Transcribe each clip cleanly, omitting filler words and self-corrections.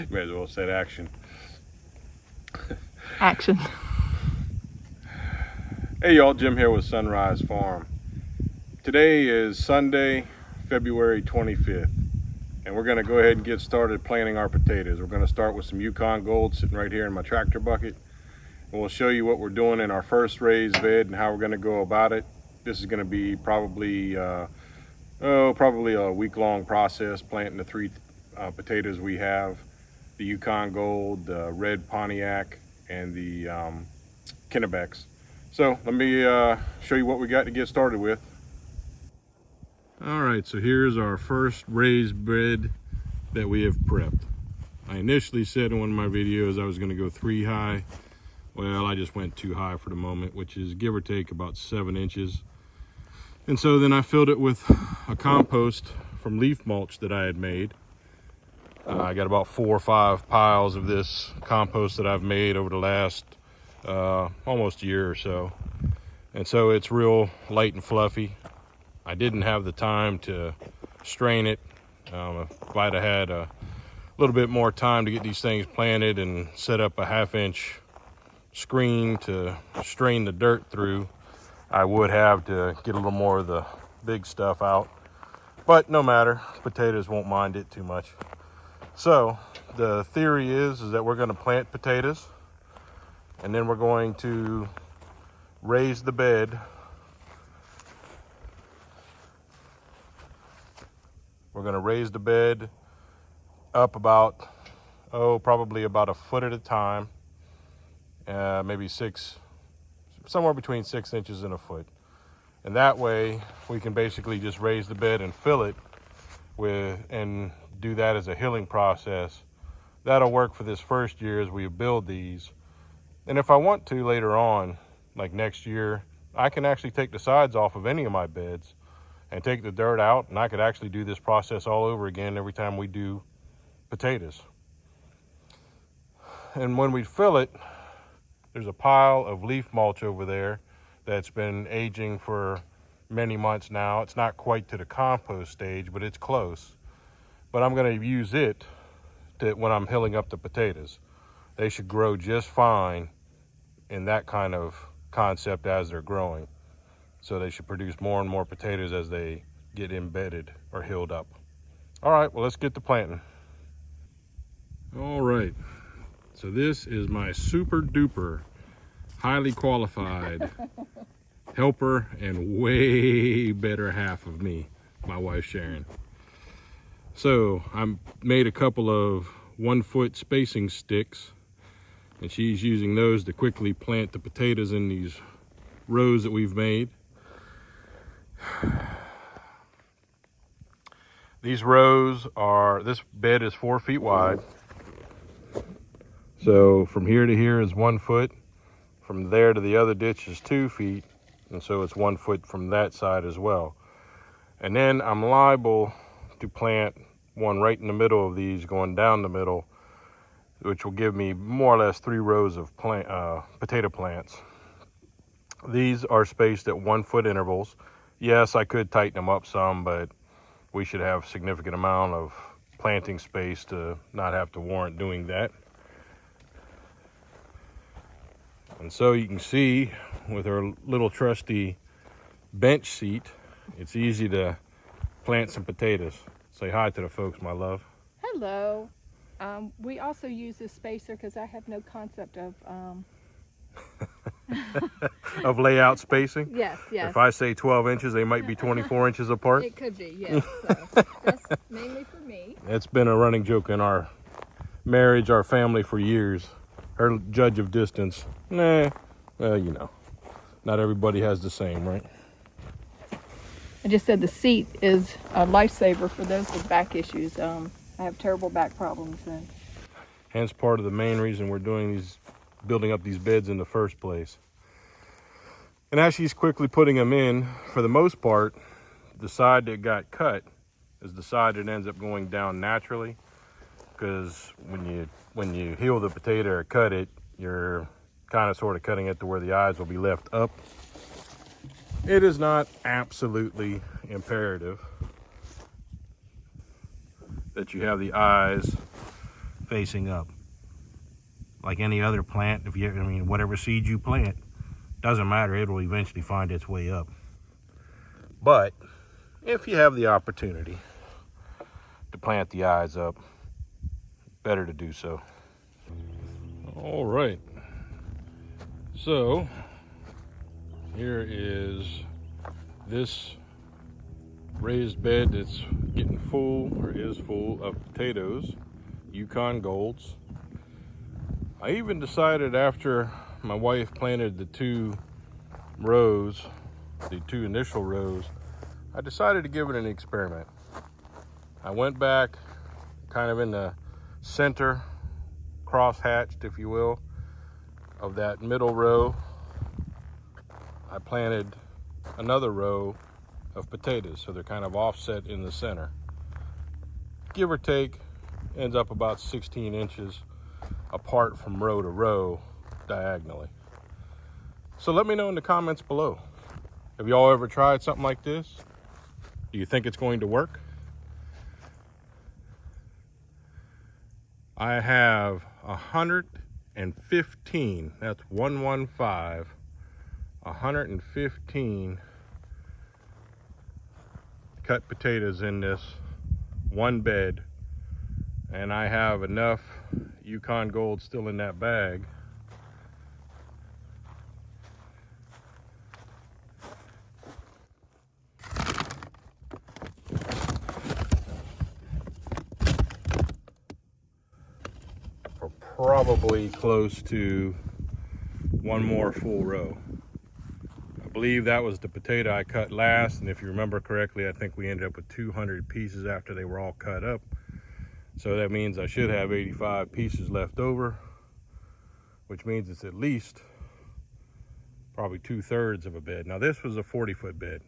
May as well said action. Action. Hey y'all, Jim here with Sunrise Farm. Today is Sunday, February 25th, and we're going to go ahead and get started planting our potatoes. We're going to start with some Yukon Gold sitting right here in my tractor bucket, and we'll show you what we're doing in our first raised bed and how we're going to go about it. This is going to be probably a week-long process planting the three potatoes we have: the Yukon Gold, the red Pontiac, and the Kennebecs. So let me show you what we got to get started with. All right, so here's our first raised bed that we have prepped. I initially said in one of my videos I was going to go 3 high. Well, I just went 2 high for the moment, which is give or take about 7 inches. And so then I filled it with a compost from leaf mulch that I had made. I got about 4 or 5 piles of this compost that I've made over the last almost year or so. And so it's real light and fluffy. I didn't have the time to strain it. If I'd have had a little bit more time to get these things planted and set up a 1/2 inch screen to strain the dirt through, I would have to get a little more of the big stuff out. But no matter, potatoes won't mind it too much. So the theory is that we're going to plant potatoes, and then we're going to raise the bed. We're going to raise the bed up about, probably about 1 foot at a time, maybe somewhere between 6 inches and 1 foot. And that way we can basically just raise the bed and fill it and do that as a hilling process. That'll work for this first year as we build these. And if I want to later on, like next year, I can actually take the sides off of any of my beds and take the dirt out, and I could actually do this process all over again every time we do potatoes. And when we fill it, there's a pile of leaf mulch over there that's been aging for many months now. It's not quite to the compost stage, but it's close. But I'm going to use it when I'm hilling up the potatoes. They should grow just fine in that kind of concept as they're growing. So they should produce more and more potatoes as they get embedded or hilled up. All right, well, let's get to planting. All right, so this is my super duper highly qualified helper and way better half of me, my wife Sharon. So I made a couple of 1 foot spacing sticks, and she's using those to quickly plant the potatoes in these rows that we've made. These rows this bed is 4 feet wide. So from here to here is 1 foot. From there to the other ditch is 2 feet. And so it's 1 foot from that side as well. And then I'm liable to plant one right in the middle of these going down the middle, which will give me more or less 3 rows of potato plants. These are spaced at 1 foot intervals. Yes, I could tighten them up some, but we should have a significant amount of planting space to not have to warrant doing that. And so you can see with our little trusty bench seat, it's easy to plant some potatoes. Say hi to the folks, my love. Hello. We also use this spacer because I have no concept of Of layout spacing? Yes. If I say 12 inches, they might be 24 inches apart. It could be, yes. So that's mainly for me. It's been a running joke in our marriage, our family for years. Her judge of distance, well, you know, not everybody has the same, right? I just said the seat is a lifesaver for those with back issues. I have terrible back problems. And hence part of the main reason we're building up these beds in the first place. And as she's quickly putting them in, for the most part, the side that got cut is the side that ends up going down naturally, because when you heel the potato or cut it, you're kind of sort of cutting it to where the eyes will be left up. It is not absolutely imperative that you have the eyes facing up. Like any other plant, whatever seed you plant, doesn't matter, it will eventually find its way up. But if you have the opportunity to plant the eyes up, better to do so. All right. So here is this raised bed that's getting full, or is full, of potatoes, Yukon Golds. I even decided, after my wife planted the two initial rows, I decided to give it an experiment. I went back kind of in the center, cross-hatched, if you will, of that middle row. I planted another row of potatoes, so they're kind of offset in the center. Give or take, ends up about 16 inches apart from row to row diagonally. So let me know in the comments below. Have y'all ever tried something like this? Do you think it's going to work? I have 115, that's 115 cut potatoes in this one bed, and I have enough Yukon Gold still in that bag for probably close to one more full row. I believe that was the potato I cut last, and if you remember correctly, I think we ended up with 200 pieces after they were all cut up. So that means I should have 85 pieces left over, which means it's at least probably 2/3 of a bed. Now this was a 40-foot bed.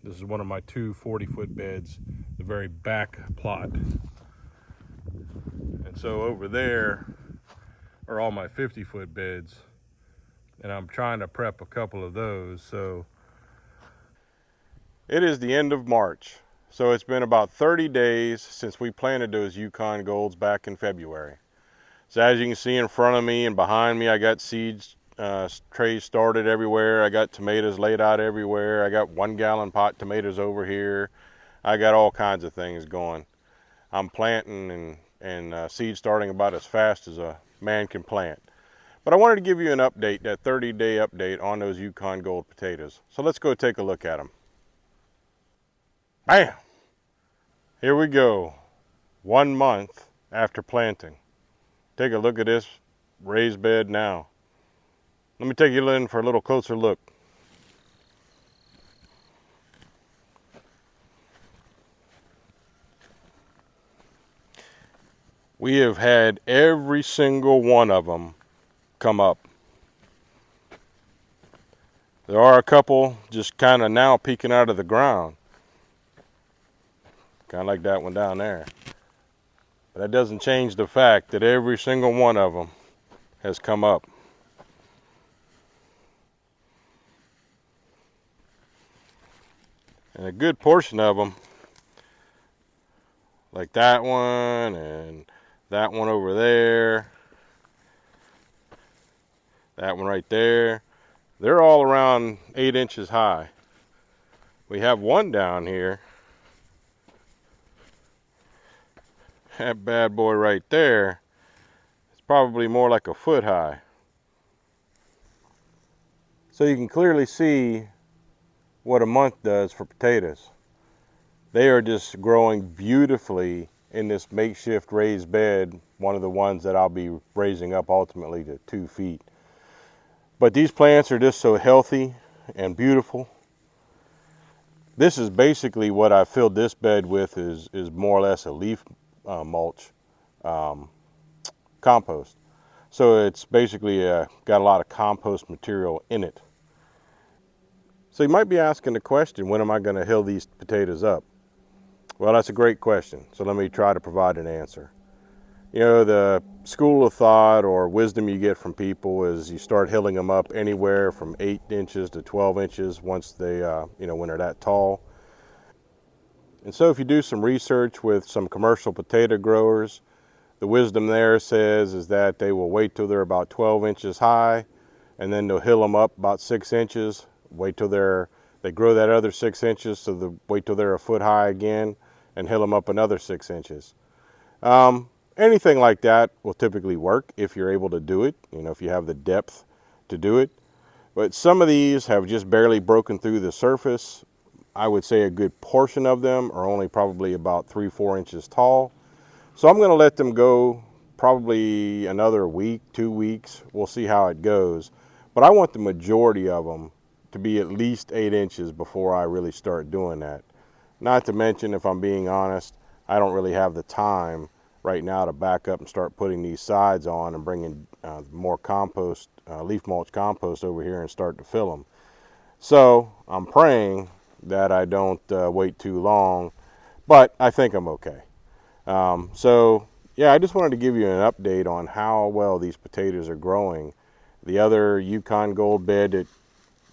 This is one of my two 40-foot beds, the very back plot. And so over there are all my 50-foot beds, and I'm trying to prep a couple of those. So it is the end of March. So it's been about 30 days since we planted those Yukon Golds back in February. So as you can see in front of me and behind me, I got seeds trays started everywhere. I got tomatoes laid out everywhere. I got 1-gallon pot tomatoes over here. I got all kinds of things going. I'm planting and seed starting about as fast as a man can plant. But I wanted to give you an update, that 30-day update on those Yukon Gold potatoes. So let's go take a look at them. Bam! Here we go, 1 month after planting. Take a look at this raised bed now. Let me take you in for a little closer look. We have had every single one of them come up. There are a couple just kind of now peeking out of the ground. Kind of like that one down there. But that doesn't change the fact that every single one of them has come up. And a good portion of them, like that one and that one over there, that one right there, they're all around 8 inches high. We have one down here. That bad boy right there is probably more like a foot high. So you can clearly see what a month does for potatoes. They are just growing beautifully in this makeshift raised bed, one of the ones that I'll be raising up ultimately to 2 feet. But these plants are just so healthy and beautiful. This is basically what I filled this bed with, is more or less a leaf mulch compost. So it's basically got a lot of compost material in it. So you might be asking the question, when am I going to hill these potatoes up? Well, that's a great question. So let me try to provide an answer. You know, the school of thought or wisdom you get from people is you start hilling them up anywhere from 8 inches to 12 inches once they, when they're that tall. And so if you do some research with some commercial potato growers, the wisdom there says is that they will wait till they're about 12 inches high, and then they'll hill them up about 6 inches, wait till they grow that other 6 inches, so wait till they're a foot high again, and hill them up another 6 inches. Anything like that will typically work if you're able to do it, if you have the depth to do it. But some of these have just barely broken through the surface. I would say a good portion of them are only probably about 3-4 inches tall. So I'm going to let them go probably another week, 2 weeks. We'll see how it goes. But I want the majority of them to be at least 8 inches before I really start doing that. Not to mention, if I'm being honest, I don't really have the time right now to back up and start putting these sides on and bringing more compost, leaf mulch compost over here and start to fill them. So I'm praying that I don't wait too long, but I think I'm okay. So yeah, I just wanted to give you an update on how well these potatoes are growing. The other Yukon Gold bed that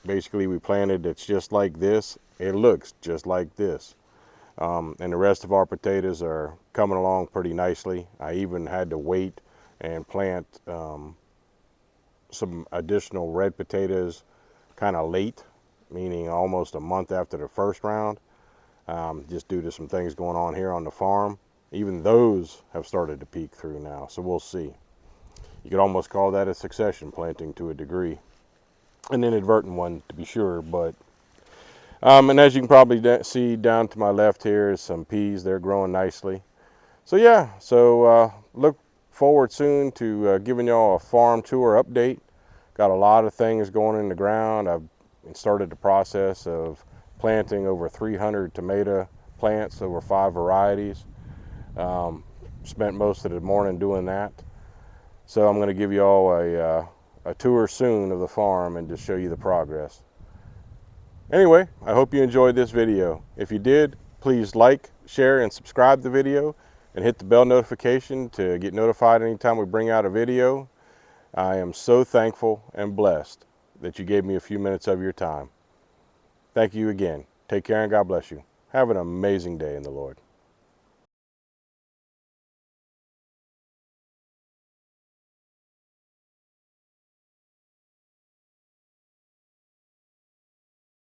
basically we planted, that's just like this, it looks just like this. And the rest of our potatoes are coming along pretty nicely. I even had to wait and plant some additional red potatoes kind of late, meaning almost a month after the first round, just due to some things going on here on the farm. Even those have started to peek through now, so we'll see. You could almost call that a succession planting to a degree. An inadvertent one, to be sure, but and as you can probably see down to my left here is some peas. They're growing nicely. So yeah, look forward soon to giving y'all a farm tour update. Got a lot of things going in the ground. I've started the process of planting over 300 tomato plants over 5 varieties. Spent most of the morning doing that. So I'm going to give you all a tour soon of the farm and just show you the progress. Anyway, I hope you enjoyed this video. If you did, please like, share, and subscribe to the video, and hit the bell notification to get notified anytime we bring out a video. I am so thankful and blessed that you gave me a few minutes of your time. Thank you again. Take care and God bless you. Have an amazing day in the Lord.